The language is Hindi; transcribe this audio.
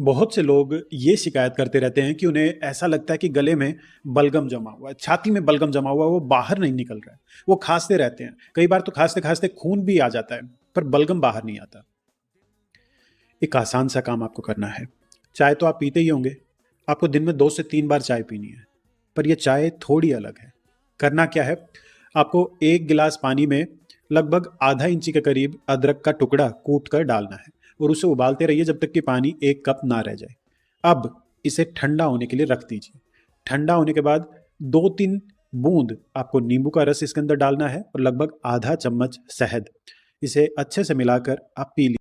बहुत से लोग ये शिकायत करते रहते हैं कि उन्हें ऐसा लगता है कि गले में बलगम जमा हुआ है, छाती में बलगम जमा हुआ है, वो बाहर नहीं निकल रहा है। वो खांसते रहते हैं, कई बार तो खांसते खांसते खून भी आ जाता है, पर बलगम बाहर नहीं आता। एक आसान सा काम आपको करना है। चाय तो आप पीते ही होंगे, आपको दिन में 2 से 3 बार चाय पीनी है, पर यह चाय थोड़ी अलग है। करना क्या है, आपको 1 गिलास पानी में लगभग आधा इंची के करीब अदरक का टुकड़ा कूट कर डालना है और उसे उबालते रहिए जब तक कि पानी 1 कप ना रह जाए। अब इसे ठंडा होने के लिए रख दीजिए। ठंडा होने के बाद 2-3 बूंद आपको नींबू का रस इसके अंदर डालना है और लगभग आधा चम्मच शहद। इसे अच्छे से मिलाकर आप पी लीजिए।